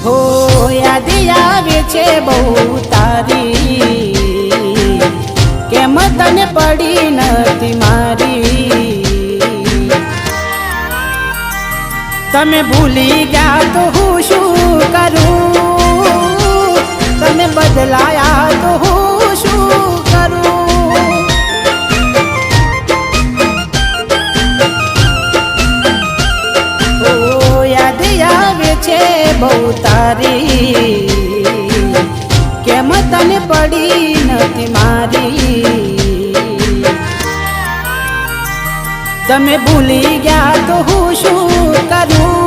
હો યાદ આવે છે બહુ તારી, કેમ તને પડી નથી મારી। તમે ભૂલી ગયા તો હું શું કરું, તમે બદલાયા તો હું શું કરું। ઓ યાદ આવે છે બહુ તારી, કેમ તને પડી નથી મારી। તમે ભૂલી ગયા તો હું શું કરું,